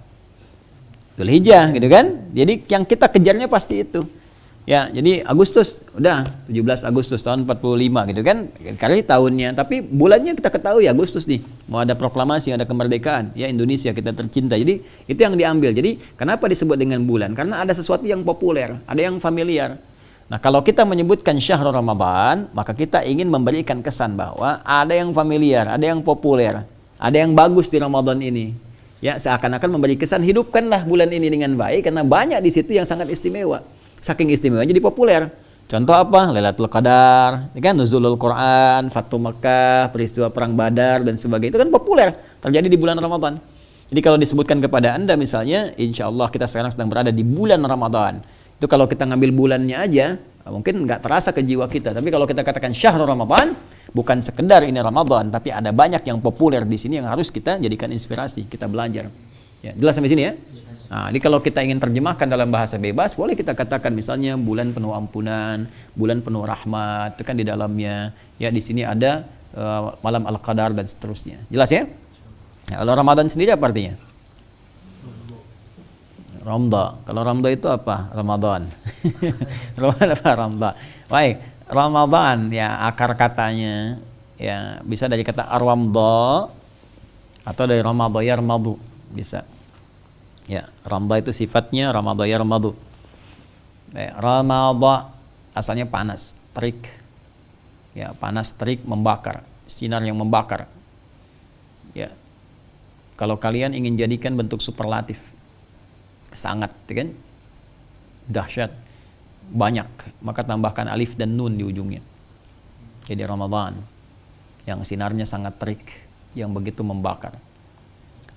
Dzulhijjah, gitu kan? Jadi yang kita kejarnya pasti itu. Ya, jadi Agustus, udah 17 Agustus tahun 45 gitu kan, kali tahunnya, tapi bulannya kita ketahui Agustus nih, mau ada proklamasi, ada kemerdekaan, ya Indonesia kita tercinta, jadi itu yang diambil. Jadi kenapa disebut dengan bulan? Karena ada sesuatu yang populer, ada yang familiar. Nah kalau kita menyebutkan syahrul Ramadan, maka kita ingin memberikan kesan bahwa ada yang familiar, ada yang populer, ada yang bagus di Ramadan ini. Ya seakan-akan memberi kesan, hidupkanlah bulan ini dengan baik, karena banyak di situ yang sangat istimewa. Saking istimewanya jadi populer. Contoh apa? Lailatul Qadar, kan nuzulul Quran, Fatu Makkah, peristiwa perang Badar dan sebagainya. Itu kan populer, terjadi di bulan Ramadan. Jadi kalau disebutkan kepada Anda misalnya, insya Allah kita sekarang sedang berada di bulan Ramadan. Itu kalau kita ngambil bulannya aja, mungkin nggak terasa ke jiwa kita. Tapi kalau kita katakan syahrul Ramadan, bukan sekedar ini Ramadan, tapi ada banyak yang populer di sini yang harus kita jadikan inspirasi, kita belajar. Ya, jelas sampai sini ya? Nah, jadi kalau kita ingin terjemahkan dalam bahasa bebas, boleh kita katakan misalnya bulan penuh ampunan, bulan penuh rahmat, itu kan di dalamnya. Ya, di sini ada malam Al-Qadar dan seterusnya. Jelas ya? Nah, kalau Ramadan sendiri apa artinya? Ramda. Kalau Ramda itu apa? Ramadan. Ramadan apa? Ramda. Baik, Ramadan ya akar katanya ya bisa dari kata arwamda atau dari ramadayar madu bisa. Ya, Ramda itu sifatnya Ramadayar madu. Ramada asalnya panas, terik. Ya, panas, terik, membakar, sinar yang membakar. Ya. Kalau kalian ingin jadikan bentuk superlatif, sangat, kan? Dahsyat, banyak, maka tambahkan alif dan nun di ujungnya. Jadi Ramadan yang sinarnya sangat terik, yang begitu membakar.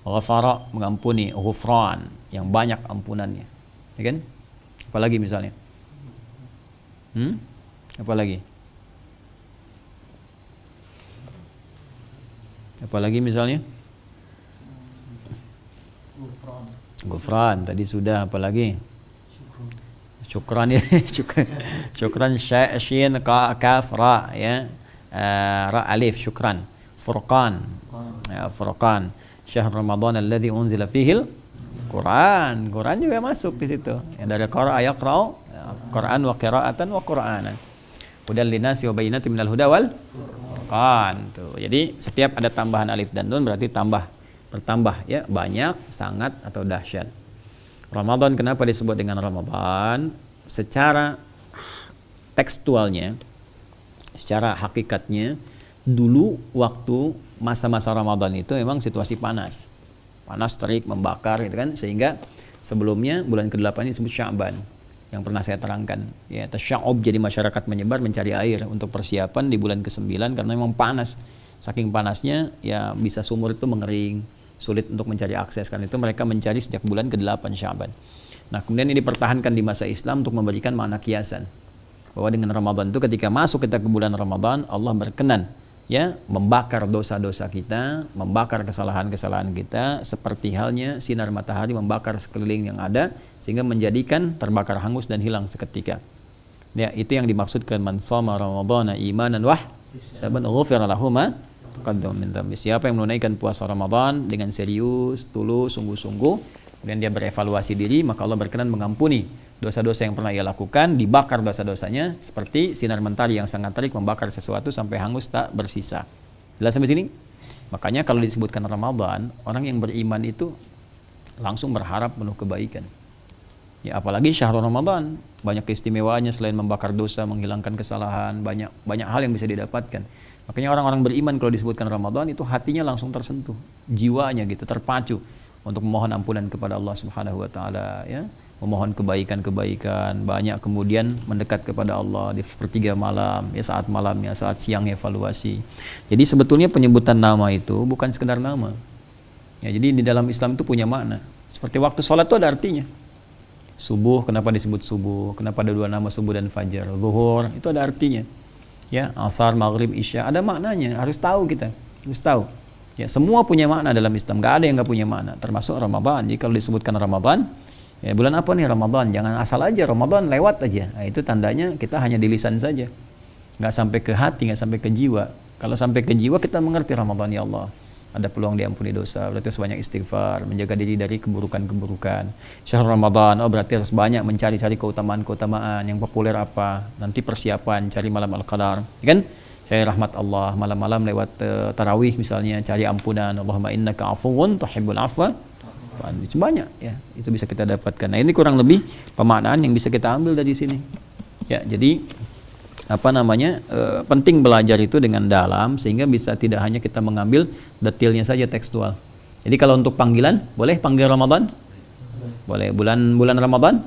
Ghafara mengampuni, ghufran yang banyak ampunannya, ya kan? Apalagi misalnya? Apalagi? Apalagi misalnya? Ghufran tadi sudah, apalagi? Syukran ya, syukran syin kaf ra ya, ra alif syukran, furqan, ya, furqan. Syahr Ramadan alladzi unzila fihil Quran. Quran juga masuk di situ. Ya, dari qira'a yaqra'u Quran wa qira'atan wa Qur'anan. Hudal linasi wa bayyinatin minal huda wal Furqan. Tuh. Jadi setiap ada tambahan alif dan nun berarti bertambah ya, banyak, sangat atau dahsyat. Ramadan kenapa disebut dengan Ramadan? Secara tekstualnya, secara hakikatnya, dulu waktu masa-masa Ramadan itu memang situasi panas, terik, membakar gitu kan, sehingga sebelumnya bulan ke-8 ini disebut Sya'ban yang pernah saya terangkan ya, tasya'ub, jadi masyarakat menyebar mencari air untuk persiapan di bulan ke-9 karena memang panas, saking panasnya ya bisa sumur itu mengering, sulit untuk mencari akses, karena itu mereka mencari sejak bulan ke-8 Sya'ban. Nah kemudian ini dipertahankan di masa Islam untuk memberikan makna kiasan bahwa dengan Ramadan itu ketika masuk kita ke bulan Ramadan, Allah berkenan ya membakar dosa-dosa kita, membakar kesalahan-kesalahan kita, seperti halnya sinar matahari membakar sekeliling yang ada sehingga menjadikan terbakar hangus dan hilang seketika. Ya, itu yang dimaksudkan man shoma ramadhana imanan wah saban ghufira lahu ma taqaddama min dhanbi. Siapa yang menunaikan puasa Ramadan dengan serius, tulus, sungguh-sungguh, kemudian dia berevaluasi diri, maka Allah berkenan mengampuni dosa-dosa yang pernah ia lakukan, dibakar dosa-dosanya seperti sinar mentari yang sangat terik membakar sesuatu sampai hangus tak bersisa. Jelas sampai sini? Makanya kalau disebutkan Ramadan, orang yang beriman itu langsung berharap penuh kebaikan. Ya, apalagi syahrul Ramadan, banyak keistimewaannya selain membakar dosa, menghilangkan kesalahan, banyak hal yang bisa didapatkan. Makanya orang-orang beriman kalau disebutkan Ramadan itu hatinya langsung tersentuh, jiwanya gitu terpacu untuk memohon ampunan kepada Allah Subhanahu wa taala, ya, memohon kebaikan-kebaikan, banyak kemudian mendekat kepada Allah di sepertiga malam, ya, saat malamnya, saat siang evaluasi. Jadi sebetulnya penyebutan nama itu bukan sekedar nama. Ya, jadi di dalam Islam itu punya makna. Seperti waktu sholat itu ada artinya. Subuh, kenapa disebut subuh? Kenapa ada dua nama subuh dan fajar? Zuhur, itu ada artinya. Ya, asar, maghrib, isya, ada maknanya. Harus tahu kita, harus tahu. Ya, semua punya makna dalam Islam. Gak ada yang gak punya makna, termasuk Ramadan. Jadi kalau disebutkan Ramadan, ya bulan apa nih Ramadan? Jangan asal aja Ramadan lewat aja. Nah, itu tandanya kita hanya di lisan saja. Gak sampai ke hati, gak sampai ke jiwa. Kalau sampai ke jiwa kita mengerti Ramadan, ya Allah, ada peluang diampuni dosa, berarti harus banyak istighfar, menjaga diri dari keburukan-keburukan. Syahrul Ramadan, oh berarti harus banyak mencari-cari keutamaan-keutamaan. Yang populer apa? Nanti persiapan cari malam Al-Qadar, kan? Cari rahmat Allah, malam-malam lewat tarawih misalnya, cari ampunan. Allahumma innaka afuwun tuhibbul afwa. Itu banyak, ya. Itu bisa kita dapatkan. Nah, ini kurang lebih pemaknaan yang bisa kita ambil dari sini. Ya, jadi penting belajar itu dengan dalam sehingga bisa tidak hanya kita mengambil detailnya saja tekstual. Jadi kalau untuk panggilan, boleh panggil Ramadan? Boleh. Bulan Ramadan?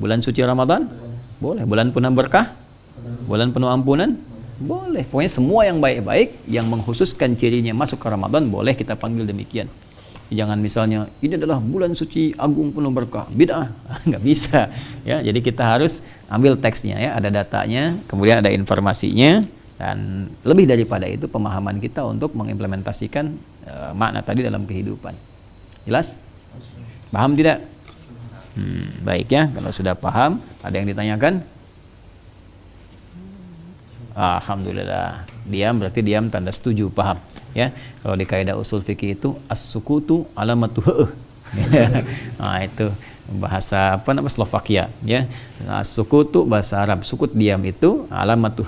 Bulan suci Ramadan? Boleh. Bulan penuh berkah? Bulan penuh ampunan? Boleh. Pokoknya semua yang baik-baik yang mengkhususkan cirinya masuk ke Ramadan boleh kita panggil demikian. Jangan misalnya ini adalah bulan suci agung penuh berkah, bid'ah, nggak bisa, ya. Jadi kita harus ambil teksnya, ya, ada datanya, kemudian ada informasinya, dan lebih daripada itu pemahaman kita untuk mengimplementasikan makna tadi dalam kehidupan. Jelas? Paham tidak? Baik, ya. Kalau sudah paham, ada yang ditanyakan? Alhamdulillah. Diam berarti diam tanda setuju, paham. Ya, kalau di kaidah usul fikih itu as-sukutu alamatu nah, itu bahasa Slovakia, ya. As-sukutu bahasa Arab, sukut diam itu alamatu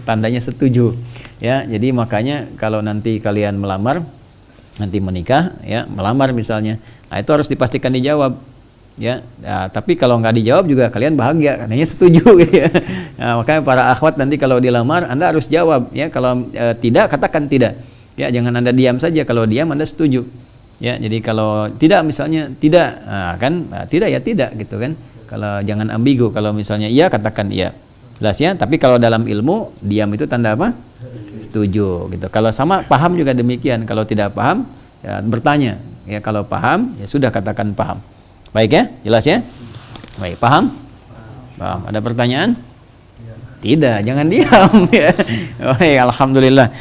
tandanya setuju, ya. Jadi makanya kalau nanti kalian melamar, nanti menikah, ya, melamar misalnya, nah itu harus dipastikan dijawab. Ya, tapi kalau nggak dijawab juga kalian bahagia, katanya setuju, ya. Nah, makanya para akhwat nanti kalau dilamar Anda harus jawab, ya. Kalau tidak, katakan tidak, ya. Jangan Anda diam saja. Kalau diam Anda setuju, ya. Jadi kalau tidak misalnya tidak, tidak ya tidak gitu kan. Kalau jangan ambigu, kalau misalnya iya katakan iya, jelas, ya. Tapi kalau dalam ilmu diam itu tanda apa? Setuju gitu. Kalau sama paham juga demikian. Kalau tidak paham, ya, bertanya, ya. Kalau paham, ya sudah katakan paham. Baik, ya, jelas, ya. Baik, paham? Paham. Ada pertanyaan? Tidak, jangan diam, ya. Baik, alhamdulillah.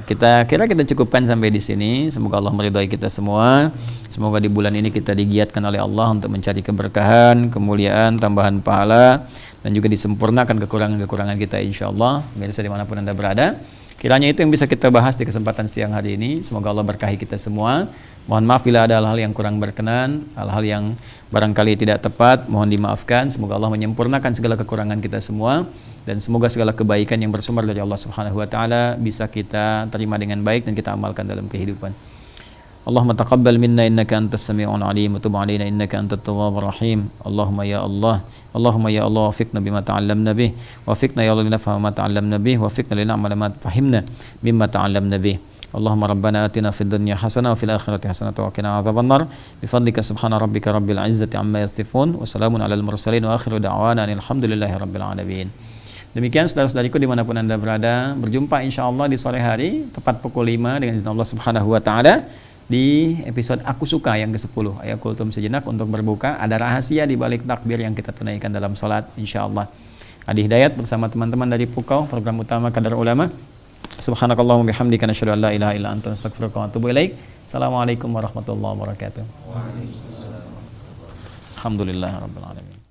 Kita cukupkan sampai di sini. Semoga Allah meridhai kita semua. Semoga di bulan ini kita digiatkan oleh Allah untuk mencari keberkahan, kemuliaan, tambahan pahala, dan juga disempurnakan kekurangan-kekurangan kita, insyaallah. Pemirsa dimanapun Anda berada, kiranya itu yang bisa kita bahas di kesempatan siang hari ini. Semoga Allah berkahi kita semua. Mohon maaf bila ada hal-hal yang kurang berkenan, hal-hal yang barangkali tidak tepat, mohon dimaafkan. Semoga Allah menyempurnakan segala kekurangan kita semua, dan semoga segala kebaikan yang bersumber dari Allah Subhanahu wa taala bisa kita terima dengan baik dan kita amalkan dalam kehidupan. Allahumma taqabbal minna innaka antas sami'ul alim wa tub 'alaina innaka antat tawwabur rahim. Allahumma ya Allah wafiqna bima ta'allamna bih, wafiqna ya Allah linafhama ma ta'allamna bih, wafiqna lin'amala ma fahimna bima ta'allamna bih. Allahumma rabbana atina fid dunya hasanah wa fil akhirati hasanah wa qina adzabannar. Bifadlika subhana rabbika rabbil izzati amma yasifun wa salamun alal mursalin wa akhiru da'wana alhamdulillahi rabbil alamin. Demikian saudara-saudariku dimanapun Anda berada, berjumpa insyaallah di sore hari tepat pukul 5 dengan izin Allah Subhanahu wa taala di episode Aku Suka yang ke-10. Ayo kultum sejenak untuk berbuka. Ada rahasia di balik takbir yang kita tunaikan dalam salat, insyaallah. Adi Hidayat bersama teman-teman dari Pukau, program utama Kadar Ulama. Subhanakallahumma bihamdika nasyhadu an la ilaha illa anta astaghfiruka wa atubu ilaik. Assalamualaikum warahmatullahi wabarakatuh. Waalaikumsalam. Alhamdulillahirabbil alamin.